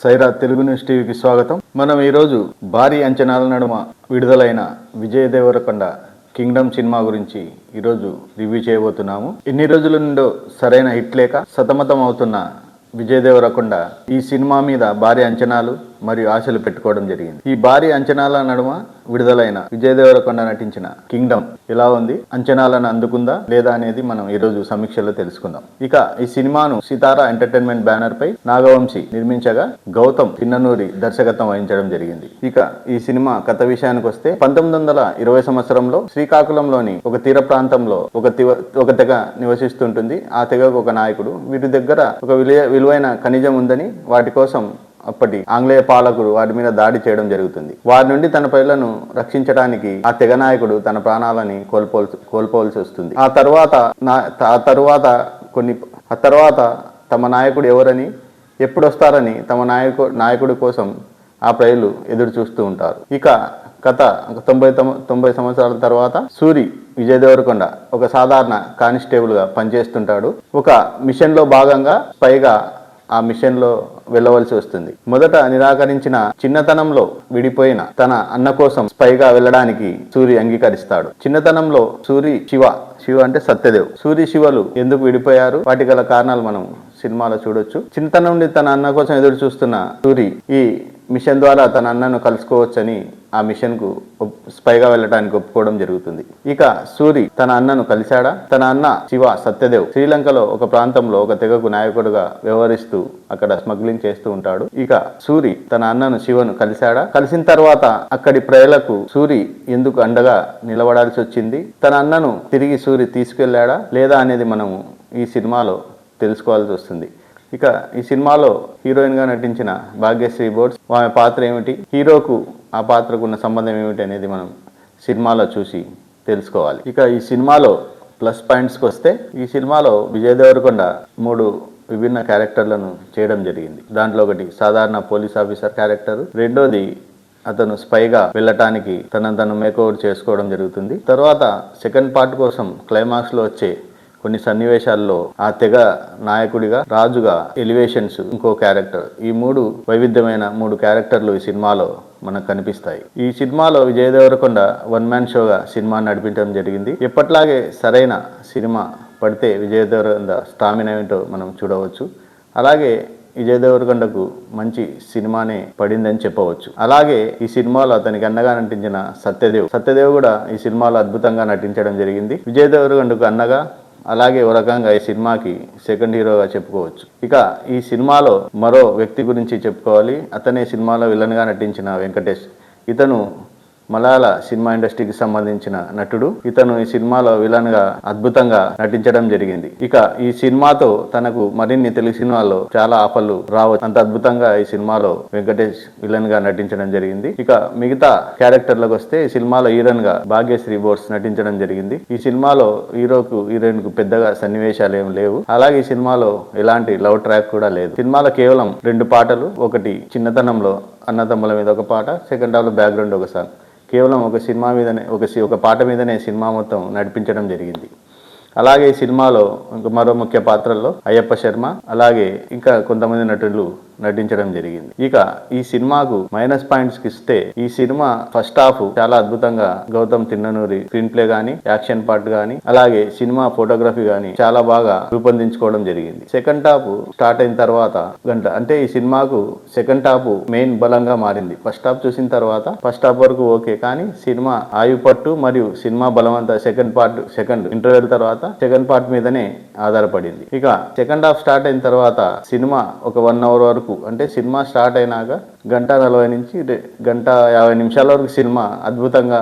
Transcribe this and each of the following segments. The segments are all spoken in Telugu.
సైరా తెలుగు న్యూస్ టీవీకి స్వాగతం. మనం ఈరోజు భారీ అంచనాల నడుమ విడుదలైన విజయ్ దేవరకొండ కింగ్డమ్ సినిమా గురించి ఈరోజు రివ్యూ చేయబోతున్నాము. ఎన్ని రోజుల నుండో సరైన హిట్ లేక సతమతం అవుతున్న విజయ్ దేవరకొండ ఈ సినిమా మీద భారీ అంచనాలు మరియు ఆశలు పెట్టుకోవడం జరిగింది. ఈ భారీ అంచనాల నడుమ విడుదలైన విజయ్ దేవరకొండ నటించిన కింగ్డమ్ ఎలా ఉంది, అంచనాలను అందుకుందా లేదా అనేది మనం ఈరోజు సమీక్షలో తెలుసుకుందాం. ఇక ఈ సినిమాను సితారా ఎంటర్టైన్మెంట్ బ్యానర్ పై నాగవంశీ నిర్మించగా గౌతమ్ తిన్ననూరి దర్శకత్వం వహించడం జరిగింది. ఇక ఈ సినిమా కథ విషయానికి వస్తే 1920 సంవత్సరంలో శ్రీకాకుళంలోని ఒక తీర ప్రాంతంలో ఒక తెగ నివసిస్తుంటుంది. ఆ తెగకు ఒక నాయకుడు, వీటి దగ్గర ఒక విలువైన ఖనిజం ఉందని వాటి కోసం అప్పటి ఆంగ్లేయ పాలకుడు వారి మీద దాడి చేయడం జరుగుతుంది. వారి నుండి తన ప్రజలను రక్షించడానికి ఆ తెగ నాయకుడు తన ప్రాణాలని కోల్పోవలసి వస్తుంది. ఆ తర్వాత తమ నాయకుడు ఎవరని, ఎప్పుడు వస్తారని తమ నాయకుడి కోసం ఆ ప్రజలు ఎదురు చూస్తూ ఉంటారు. ఇక కథ 90 సంవత్సరాల తర్వాత సూరి విజయ్ దేవరకొండ ఒక సాధారణ కానిస్టేబుల్ గా పనిచేస్తుంటాడు. ఒక మిషన్ లో భాగంగా పైగా ఆ మిషన్ లో వెళ్ళవలసి వస్తుంది. మొదట నిరాకరించిన చిన్నతనంలో విడిపోయిన తన అన్న కోసం స్పైగా వెళ్ళడానికి సూరి అంగీకరిస్తాడు. చిన్నతనంలో శివ అంటే సత్యదేవ్, సూరి శివలు ఎందుకు విడిపోయారు, వాటి గల కారణాలు మనం సినిమాలో చూడొచ్చు. చిన్నతనం నుండి తన అన్న కోసం ఎదురు చూస్తున్న సూరి ఈ మిషన్ ద్వారా తన అన్నను కలుసుకోవచ్చని ఆ మిషన్ కు స్పైగా వెళ్ళడానికి ఒప్పుకోవడం జరుగుతుంది. ఇక సూరి తన అన్నను కలిశాడా? తన అన్న సత్యదేవ్ శ్రీలంకలో ఒక ప్రాంతంలో ఒక తెగకు నాయకుడుగా వ్యవహరిస్తూ అక్కడ స్మగ్లింగ్ చేస్తూ ఉంటాడు. ఇక సూరి తన అన్నను శివను కలిశాడా? కలిసిన తర్వాత అక్కడి ప్రజలకు సూరి ఎందుకు అండగా నిలబడాల్సి వచ్చింది? తన అన్నను తిరిగి సూరి తీసుకెళ్లాడా లేదా అనేది మనము ఈ సినిమాలో తెలుసుకోవాల్సి వస్తుంది. ఇక ఈ సినిమాలో హీరోయిన్ గా నటించిన భాగ్యశ్రీ బోర్డ్స్, ఆమె పాత్ర ఏమిటి, హీరోకు ఆ పాత్రకు ఉన్న సంబంధం ఏమిటి అనేది మనం సినిమాలో చూసి తెలుసుకోవాలి. ఇక ఈ సినిమాలో ప్లస్ పాయింట్స్కి వస్తే, ఈ సినిమాలో విజయ్ దేవరకొండ 3 విభిన్న క్యారెక్టర్లను చేయడం జరిగింది. దాంట్లో ఒకటి సాధారణ పోలీస్ ఆఫీసర్ క్యారెక్టర్, రెండోది అతను స్పైగా వెళ్ళటానికి తను మేకోవర్ చేసుకోవడం జరుగుతుంది. తర్వాత సెకండ్ పార్ట్ కోసం క్లైమాక్స్ లో వచ్చే కొన్ని సన్నివేశాల్లో ఆ తెగ నాయకుడిగా, రాజుగా ఎలివేషన్స్ ఇంకో క్యారెక్టర్, ఈ 3 వైవిధ్యమైన 3 క్యారెక్టర్లు ఈ సినిమాలో మనకు కనిపిస్తాయి. ఈ సినిమాలో విజయ్ దేవరకొండ 1 మ్యాన్ షోగా సినిమాని నడిపించడం జరిగింది. ఎప్పట్లాగే సరైన సినిమా పడితే విజయ్ దేవరకొండ స్టామినా ఏంటో మనం చూడవచ్చు. అలాగే విజయ్ దేవరకొండకు మంచి సినిమానే పడిందని చెప్పవచ్చు. అలాగే ఈ సినిమాలో అతనికి అన్నగా నటించిన సత్యదేవ్ కూడా ఈ సినిమాలో అద్భుతంగా నటించడం జరిగింది. విజయ్ దేవరకొండకు అన్నగా, అలాగే ఒక రకంగా ఈ సినిమాకి సెకండ్ హీరోగా చెప్పుకోవచ్చు. ఇక ఈ సినిమాలో మరో వ్యక్తి గురించి చెప్పుకోవాలి. అతనే సినిమాలో విలన్ గా నటించిన వెంకటేష్. ఇతను మలయాళ సినిమా ఇండస్ట్రీకి సంబంధించిన నటుడు. ఇతను ఈ సినిమాలో విలన్ గా అద్భుతంగా నటించడం జరిగింది. ఇక ఈ సినిమాతో తనకు మరిన్ని తెలుగు సినిమాల్లో చాలా ఆఫర్లు రావచ్చు, అంత అద్భుతంగా ఈ సినిమాలో వెంకటేష్ విలన్ గా నటించడం జరిగింది. ఇక మిగతా క్యారెక్టర్లకు వస్తే, ఈ సినిమాలో హీరోయిన్ గా భాగ్యశ్రీ బోర్డ్స్ నటించడం జరిగింది. ఈ సినిమాలో హీరోయిన్ కు పెద్దగా సన్నివేశాలు ఏం లేవు. అలాగే ఈ సినిమాలో ఎలాంటి లవ్ ట్రాక్ కూడా లేదు. సినిమాలో కేవలం 2 పాటలు, ఒకటి చిన్నతనంలో అన్నతమ్ముల మీద ఒక పాట, సెకండ్ హాఫ్ లో బ్యాక్గ్రౌండ్ ఒక సాంగ్, కేవలం ఒక సినిమా మీదనే ఒక పాట మీదనే సినిమా మొత్తం నడిపించడం జరిగింది. అలాగే ఈ సినిమాలో మరో ముఖ్య పాత్రల్లో అయ్యప్ప శర్మ, అలాగే ఇంకా కొంతమంది నటులు నటించడం జరిగింది. ఇక ఈ సినిమాకు మైనస్ పాయింట్స్ కి ఇస్తే, ఈ సినిమా ఫస్ట్ హాఫ్ చాలా అద్భుతంగా గౌతమ్ తిన్ననూరి స్క్రీన్ ప్లే గానీ, యాక్షన్ పార్ట్ గానీ, అలాగే సినిమా ఫోటోగ్రఫీ గానీ చాలా బాగా రూపొందించుకోవడం జరిగింది. సెకండ్ హాఫ్ స్టార్ట్ అయిన తర్వాత అంటే ఈ సినిమాకు సెకండ్ హాఫ్ మెయిన్ బలంగా మారింది. ఫస్ట్ హాఫ్ చూసిన తర్వాత ఫస్ట్ హాఫ్ వరకు ఓకే, కానీ సినిమా ఆయుపట్టు మరియు సినిమా బలవంత సెకండ్ ఇంటర్వెల్ తర్వాత సెకండ్ పార్ట్ మీదనే ఆధారపడింది. ఇక సెకండ్ హాఫ్ స్టార్ట్ అయిన తర్వాత సినిమా ఒక 1 అవర్ వరకు, అంటే సినిమా స్టార్ట్ అయినాక 1:40 నుంచి 1:50 వరకు సినిమా అద్భుతంగా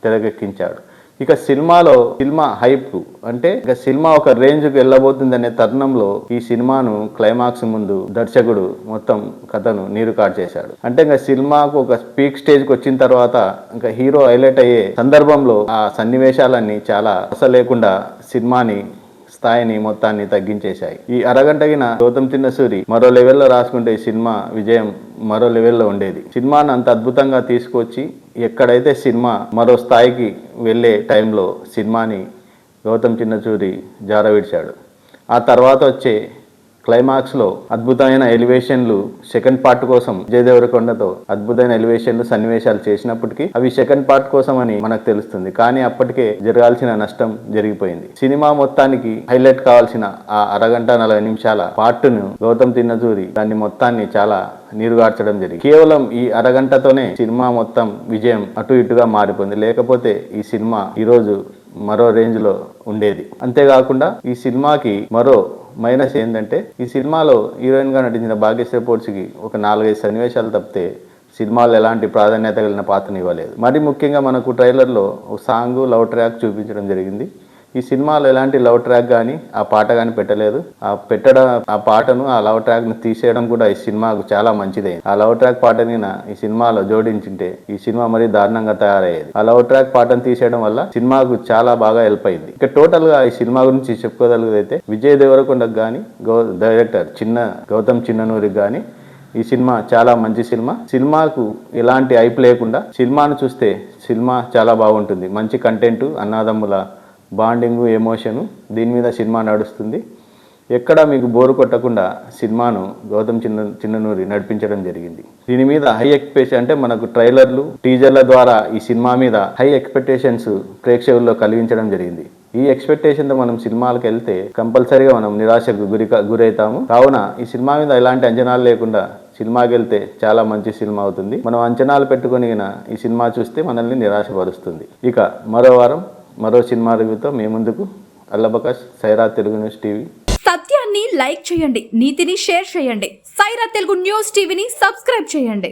తెరకెక్కించాడు. ఇక సినిమా హైప్, అంటే ఇక సినిమా ఒక రేంజ్కి వెళ్ళబోతుందనే తరుణంలో ఈ సినిమాను క్లైమాక్స్ ముందు దర్శకుడు మొత్తం కథను నీరు కార్చేశాడు. అంటే ఇంకా సినిమాకు ఒక పీక్ స్టేజ్కి వచ్చిన తర్వాత ఇంకా హీరో హైలైట్ అయ్యే సందర్భంలో ఆ సన్నివేశాలన్నీ చాలా లేకుండా సినిమాని స్థాయిని మొత్తాన్ని తగ్గించేశాయి. ఈ అరగంటగిన గౌతమ్ తిన్నసూరి మరో లెవెల్లో రాసుకుంటే ఈ సినిమా విజయం మరో లెవెల్లో ఉండేది. సినిమాను అంత అద్భుతంగా తీసుకొచ్చి ఎక్కడైతే సినిమా మరో స్థాయికి వెళ్ళే టైంలో సినిమాని గౌతమ్ చిన్నసూరి జారవిడిచాడు. ఆ తర్వాత వచ్చే క్లైమాక్స్ లో అద్భుతమైన ఎలివేషన్లు సెకండ్ పార్ట్ కోసం విజయ్ దేవరకొండతో అద్భుతమైన ఎలివేషన్లు సన్నివేశాలు చేసినప్పటికీ అవి సెకండ్ పార్ట్ కోసం అని మనకు తెలుస్తుంది. కానీ అప్పటికే జరగాల్సిన నష్టం జరిగిపోయింది. సినిమా మొత్తానికి హైలైట్ కావాల్సిన ఆ అరగంట 40 నిమిషాల పార్ట్ను గౌతమ్ తిన్నతూరి దాన్ని మొత్తాన్ని చాలా నీరుగార్చడం జరిగింది. కేవలం ఈ అరగంటతోనే సినిమా మొత్తం విజయం అటు ఇటుగా మారిపోయింది. లేకపోతే ఈ సినిమా ఈరోజు మరో రేంజ్ లో ఉండేది. అంతేకాకుండా ఈ సినిమాకి మరో మైనస్ ఏంటంటే ఈ సినిమాలో హీరోయిన్ గా నటించిన భాగ్యశ్రీ పోర్చుకి ఒక 4-5 సన్నివేశాలు తప్పితే సినిమాలో ఎలాంటి ప్రాధాన్యత కలిగిన పాత్రను ఇవ్వలేదు. మరి ముఖ్యంగా మనకు ట్రైలర్లో ఒక సాంగ్ లవ్ ట్రాక్ చూపించడం జరిగింది. ఈ సినిమాలో ఎలాంటి లవ్ ట్రాక్ కానీ ఆ పాట కానీ పెట్టలేదు. ఆ పాటను ఆ లవ్ ట్రాక్ను తీసేయడం కూడా ఈ సినిమాకు చాలా మంచిదే. ఆ లవ్ ట్రాక్ పాటని ఈ సినిమాలో జోడించింటే ఈ సినిమా మరీ దారుణంగా తయారయ్యేది. ఆ లవ్ ట్రాక్ పాటను తీసేయడం వల్ల సినిమాకు చాలా బాగా హెల్ప్ అయింది. ఇక టోటల్ గా ఈ సినిమా గురించి చెప్పుకోగలిగితే విజయ్ దేవరకొండకు కానీ డైరెక్టర్ గౌతమ్ చిన్ననూరికి కానీ ఈ సినిమా చాలా మంచి సినిమా. సినిమాకు ఎలాంటి హైప్ లేకుండా సినిమాను చూస్తే సినిమా చాలా బాగుంటుంది. మంచి కంటెంట్, అన్నదమ్ముల బాండింగ్, ఎమోషను దీని మీద సినిమా నడుస్తుంది. ఎక్కడ మీకు బోరు కొట్టకుండా సినిమాను గౌతమ్ చిన్ననూరి నడిపించడం జరిగింది. దీని మీద హై ఎక్స్పెక్టేషన్ అంటే మనకు ట్రైలర్లు, టీజర్ల ద్వారా ఈ సినిమా మీద హై ఎక్స్పెక్టేషన్స్ ప్రేక్షకుల్లో కలిగించడం జరిగింది. ఈ ఎక్స్పెక్టేషన్తో మనం సినిమాలకు వెళ్తే కంపల్సరీగా మనం నిరాశకు గురవుతాము. కావున ఈ సినిమా మీద ఎలాంటి అంచనాలు లేకుండా సినిమాకి వెళ్తే చాలా మంచి సినిమా అవుతుంది. మనం అంచనాలు పెట్టుకొని ఈ సినిమా చూస్తే మనల్ని నిరాశపరుస్తుంది. ఇక మరో వారం మరో సినిమా రివ్యూతో మీ ముందుకు. Allabakash, Saira Telugu news TV. సత్యాన్ని లైక్ చేయండి, నీతిని షేర్ చేయండి. సైరా తెలుగు న్యూస్ టీవీని సబ్స్క్రైబ్ చేయండి.